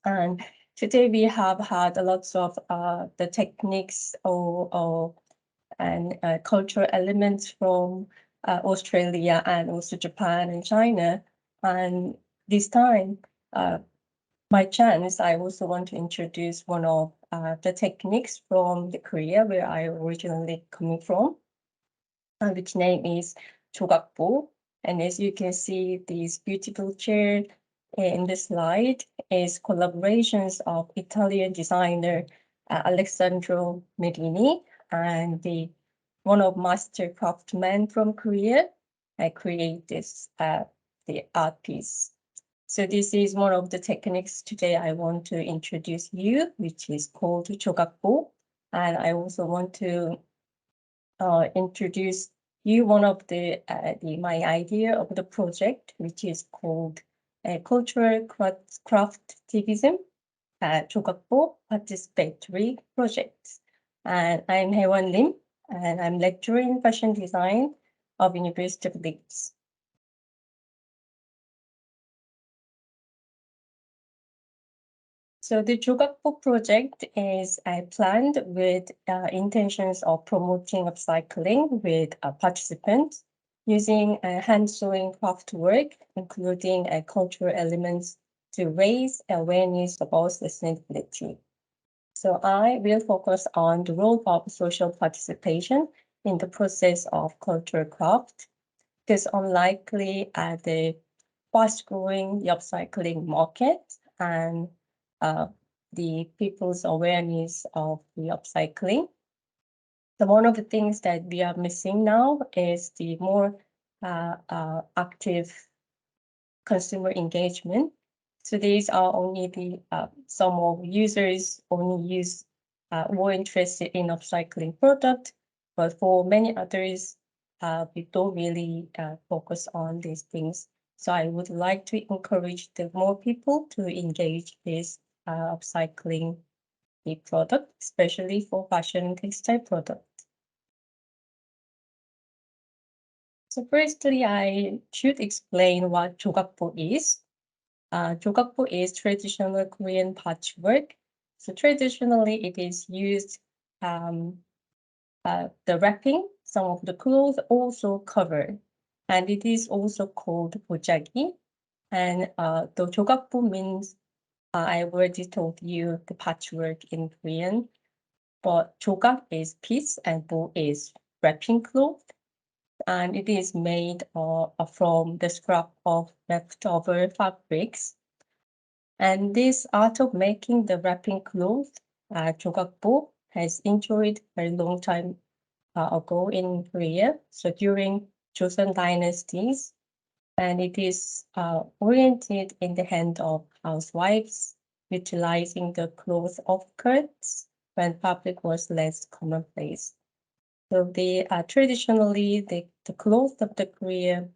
And today we have had lots of the techniques and cultural elements from Australia and also Japan and China. And this time, by chance, I also want to introduce one of the techniques from the Korea where I originally coming from, which name is Jogakbo. And as you can see, this beautiful chair in the slide is collaborations of Italian designer Alessandro Merini and one of master craftsmen from Korea create this the art piece. So this is one of the techniques today I want to introduce you, which is called Jogakbo. And I also want to introduce you one of my idea of the project, which is called cultural craftivism, Jogakbo participatory projects. And I'm Hye-Won Lim, and I'm lecturer in fashion design of University of Leeds. So the Jogakbo project is planned with intentions of promoting upcycling with participants using hand sewing craft work, including cultural elements to raise awareness about sustainability. So I will focus on the role of social participation in the process of cultural craft, because unlikely the fast-growing upcycling market and the people's awareness of the upcycling. So one of the things that we are missing now is the more active consumer engagement. So these are only the some of users only use more interested in upcycling product, but for many others, we don't really focus on these things. So I would like to encourage the more people to engage this upcycling the product, especially for fashion and textile product. So firstly, I should explain what Jogakbo is. Jogakbo is traditional Korean patchwork. So traditionally, it is used the wrapping, some of the clothes also covered, and it is also called bojagi. And the Jogakbo means I already told you the patchwork in Korean, but jogak is piece and bo is wrapping cloth, and it is made from the scrap of leftover fabrics. And this art of making the wrapping cloth, Jogakbo, has enjoyed a long time ago in Korea. So during Joseon dynasties, and it is oriented in the hand of housewives, utilizing the cloth of curds when fabric was less commonplace. So the traditionally the cloth of the Korea,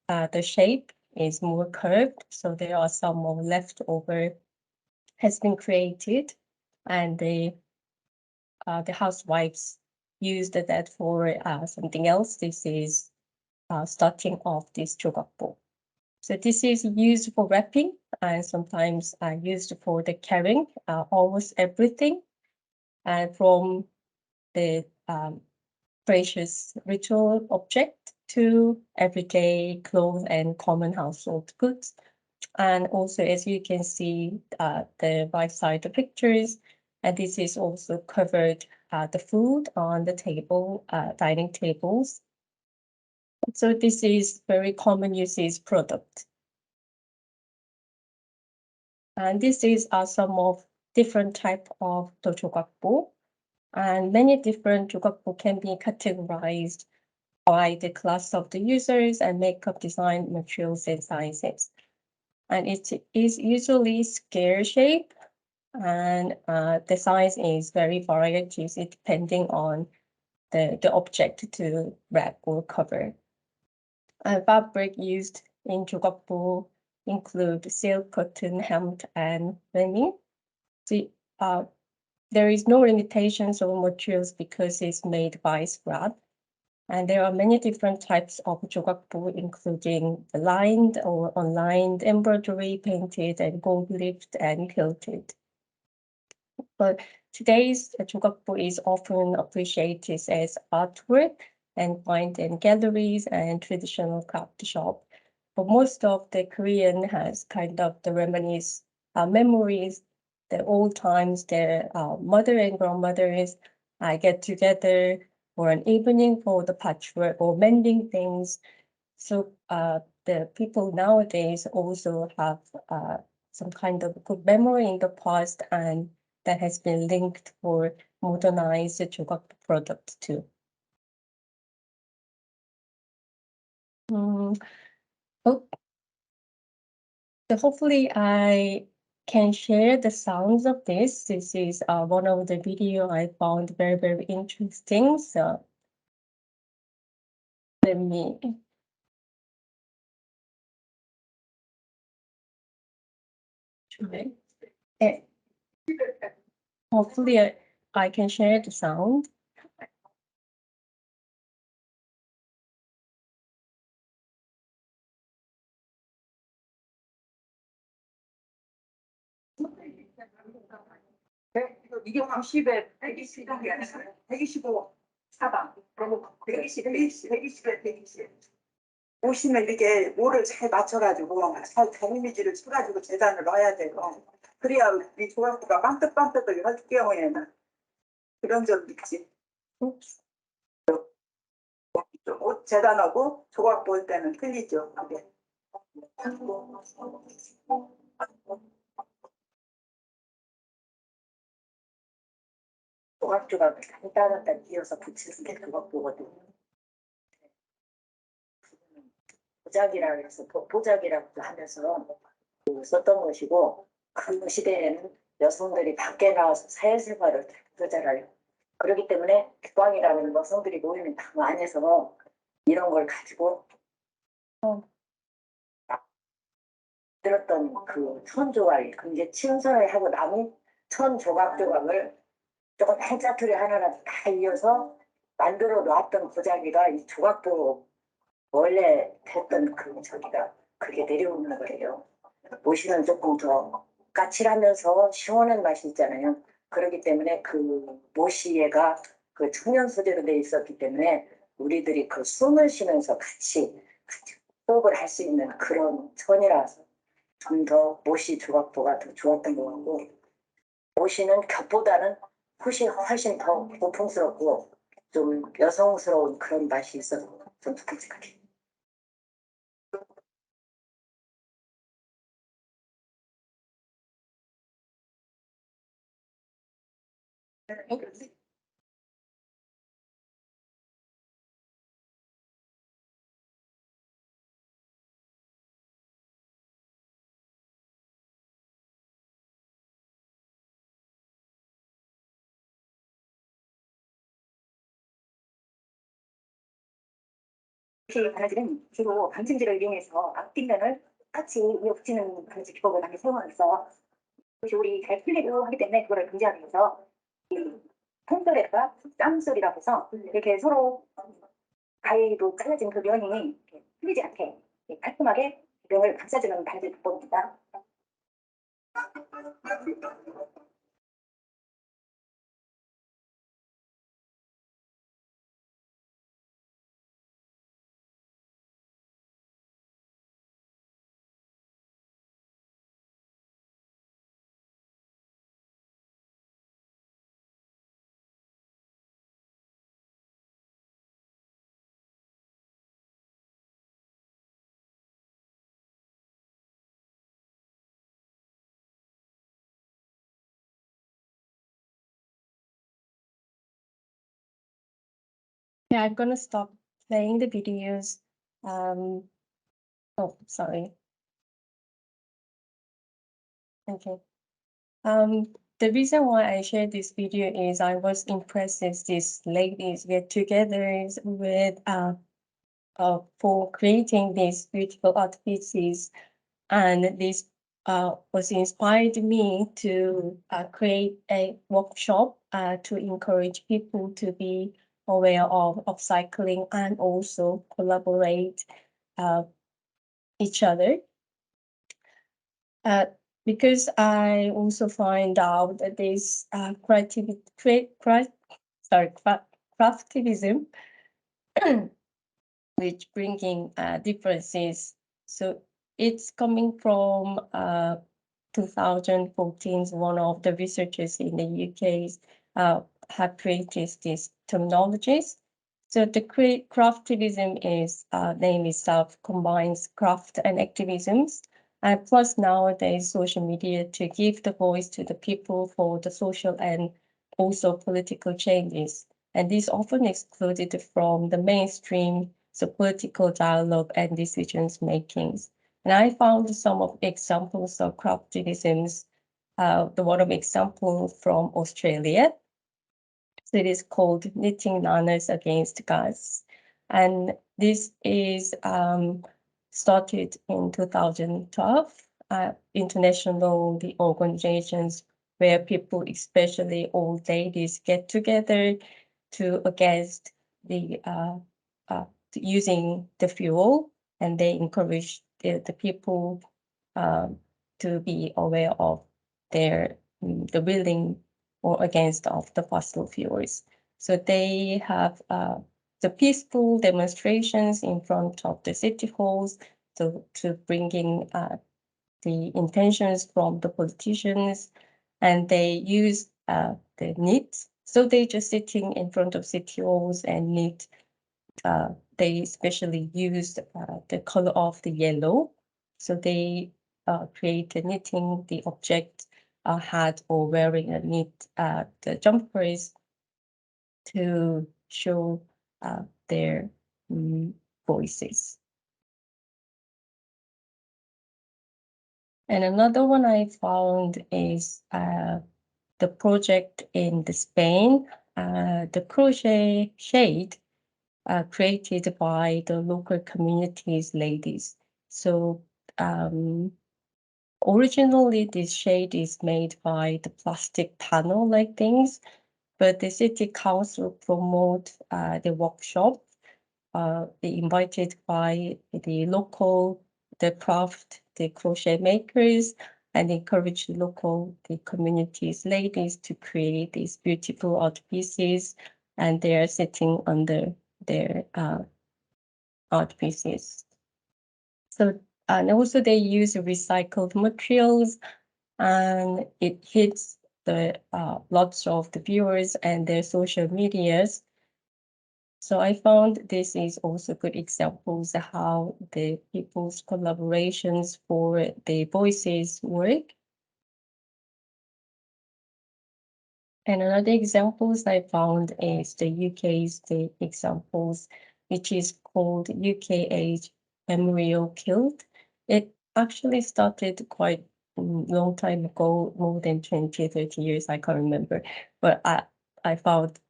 the shape is more curved. So there are some more leftover has been created, and the housewives used that for something else. This is starting off this Jogakbo. So this is used for wrapping and sometimes used for the carrying almost everything, and from the precious ritual object to everyday clothes and common household goods. And also, as you can see, the right side of pictures, and this is also covered the food on the table, dining tables. So this is very common usage product. And this is some of different type of the Jogakbo. And many different Jogakbo can be categorized by the class of the users and makeup design materials and sizes. And it is usually square shape, and the size is very varieties depending on the object to wrap or cover. Fabric used in Jogakbo include silk, cotton, hemp, and linen. See, there is no limitations of materials because it's made by scrap. And there are many different types of Jogakbo, including the lined or unlined, embroidery, painted, and gold leafed and quilted. But today's Jogakbo is often appreciated as artwork and found in galleries and traditional craft shop. But most of the Korean has kind of the reminisce memories, the old times, their mother and grandmothers get together for an evening for the patchwork or mending things. So the people nowadays also have some kind of good memory in the past, and that has been linked for modernized Jogakbo products too. Oh, so hopefully I can share the sounds of this. This is one of the video I found very, very interesting. So let me try. Eh, Hopefully I can share the sound. 이게 90에 125 사방 그리고 120에 120 오시면 이렇게 모를 잘 맞춰가지고 잘 데미지를 쳐가지고 재단을 넣어야 되고 그래야 이 조각부가 반뜩반뜩을 할 경우에는 그런 점 있지. 옷 재단하고 조각 볼 때는 틀리죠. 그게. 조각조각 간단하게 이어서 붙이는 게 조각보거든요. 보자기라고 해서 보자기라고 하면서 썼던 것이고 그 시대에는 여성들이 밖에 나와서 사회생활을 잘해요. 그렇기 때문에 기광이라는 여성들이 모이는 당 안에서 이런 걸 가지고 들었던 그 천조각이 이제 침선을 하고 남은 천조각조각을 조금 한자투리 하나라도 다 이어서 만들어 놨던 보자기가 이 조각보 원래 됐던 그 저기가 그게 내려오는 거예요. 모시는 조금 더 까칠하면서 시원한 맛이 있잖아요. 그렇기 때문에 그 모시애가 그 천연 소재로 돼 있었기 때문에 우리들이 그 숨을 쉬면서 같이 호흡을 할 수 있는 그런 천이라서 좀 더 모시 조각보가 더 좋았던 것 같고 모시는 겹보다는 훨씬 더 고풍스럽고 좀 여성스러운 그런 맛이 있어서 좀 큼직하게. 이 바느질은 주로 방침질을 이용해서 앞뒷면을 똑같이 위에 붙이는 바느질 기법을 많이 사용하면서 그것이 우리 잘 풀리고 하기 때문에 그거를 금지하기 위해서 이 통솔에다가 땀솔이라고 해서 이렇게 서로 가위로 잘라진 그 면이 풀리지 않게 깔끔하게 면을 감싸주는 바느질 기법입니다. Yeah, I'm gonna stop playing the videos. Oh, sorry. Okay. The reason why I shared this video is I was impressed as these ladies get together with for creating these beautiful art pieces, and this was inspired me to create a workshop to encourage people to be aware of upcycling and also collaborate each other. Because I also find out that this craftivism, which bringing differences. So it's coming from 2014. One of the researchers in the UK have created these terminologies. So the craftivism is name itself combines craft and activisms. And plus nowadays social media to give the voice to the people for the social and also political changes. And this often excluded from the mainstream, so political dialogue and decisions makings. And I found some of examples of craftivisms, the one of example from Australia. So it is called Knitting Learners Against Gas. And this is started in 2012, international the organizations where people, especially old ladies, get together to against the using the fuel, and they encourage the people to be aware of their the willing or against of the fossil fuels. So they have the peaceful demonstrations in front of the city halls to bringing the intentions from the politicians, and they use the knit. So they just sitting in front of city halls and knit. They especially used the color of the yellow. So they created knitting the object hat or wearing a knit the jumpers to show their voices. And another one I found is the project in the Spain, the crochet shade created by the local communities ladies. So originally this shade is made by the plastic panel like things, but the city council promote the workshop. They invited by the local, the craft, the crochet makers, and encourage the local, the communities ladies to create these beautiful art pieces, and they are sitting under their art pieces. So, and also they use recycled materials, and it hits the lots of the viewers and their social medias. So I found this is also good examples of how the people's collaborations for the voices work. And another examples I found is the UK's the examples, which is called UKH Memorial Kilt. It actually started quite long time ago, more than 20, 30 years, I can't remember. But I found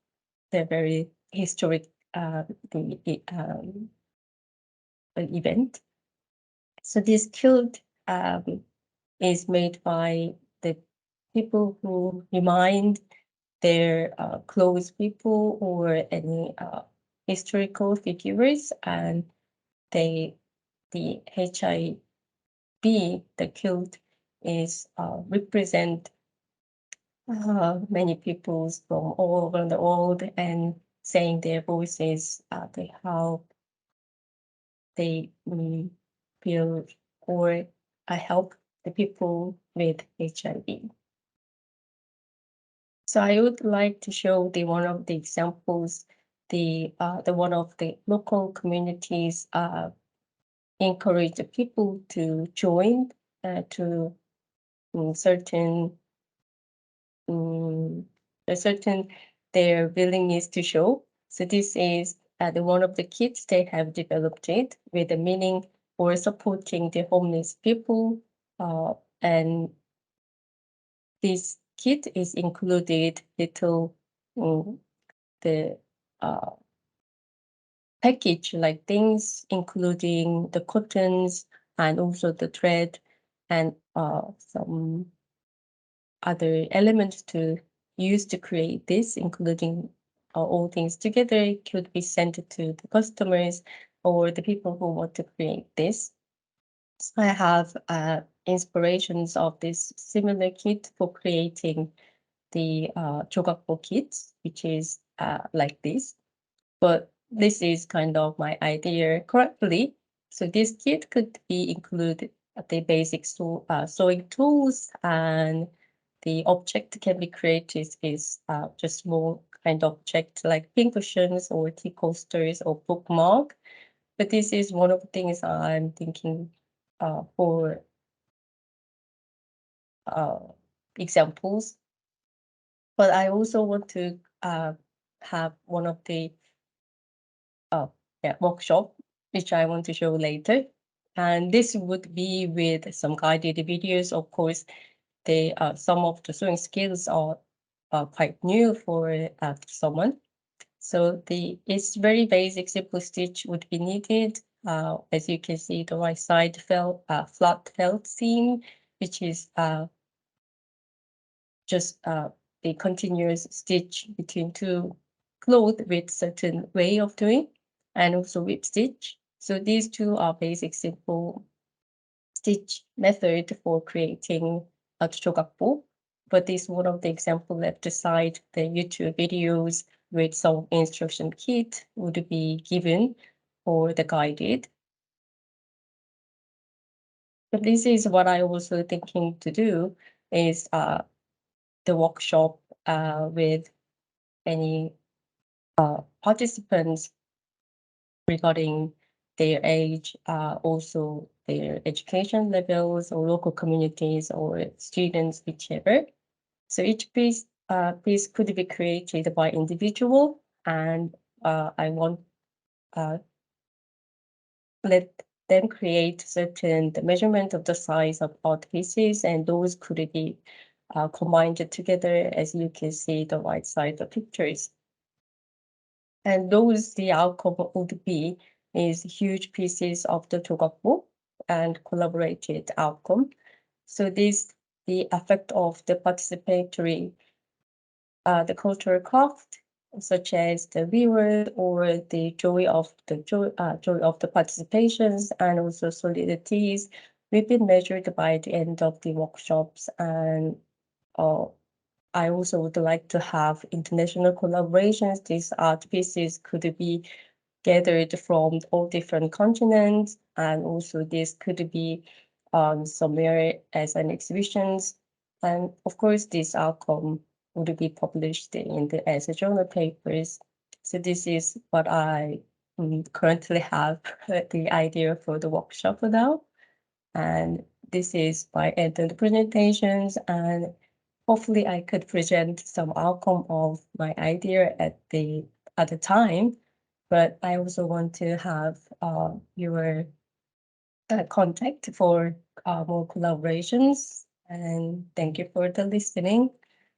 they're very historic event. So this kilt is made by the people who remind their close people or any historical figures, and the HIB, the kilt is represent many peoples from all over the world and saying their voices, how they feel or help the people with HIV. So I would like to show the one of the examples, the one of the local communities encourage the people to join to certain their willingness to show. So this is the one of the kits they have developed it with the meaning for supporting the homeless people, and this kit is included little the package like things, including the cottons and also the thread and some other elements to use to create this, including all things together could be sent to the customers or the people who want to create this. So I have inspirations of this similar kit for creating the Jogakbo kits, which is like this. But this is kind of my idea currently. So this kit could be include the basic sewing tools, and the object can be created is just small kind of object like pin cushions or tea coasters or bookmark. But this is one of the things I'm thinking for examples. But I also want to have one of the workshop, which I want to show later. And this would be with some guided videos. Of course, they some of the sewing skills are quite new for someone. So it's very basic, simple stitch would be needed. As you can see, the right side flat felt seam, which is just the continuous stitch between two cloth with certain way of doing, and also whip stitch. So these two are basic simple stitch method for creating a Jogakbo. But this one of the example left aside, the YouTube videos with some instruction kit would be given for the guided. But this is what I also thinking to do is the workshop with any participants regarding their age, also their education levels or local communities or students, whichever. So each piece could be created by individual, and I want let them create certain the measurement of the size of art pieces, and those could be combined together, as you can see the right side of pictures. And those the outcome would be is huge pieces of the Jogakbo and collaborated outcome. So this the effect of the participatory the cultural craft, such as the reward or the joy of the joy of the participations, and also solidities will be measured by the end of the workshops. And I also would like to have international collaborations. These art pieces could be gathered from all different continents, and also this could be somewhere as an exhibitions. And of course, this outcome would be published in the as a journal papers. So this is what I currently have the idea for the workshop now. And this is by end of the presentations, and hopefully I could present some outcome of my idea at the time. But I also want to have your contact for more collaborations. And thank you for the listening.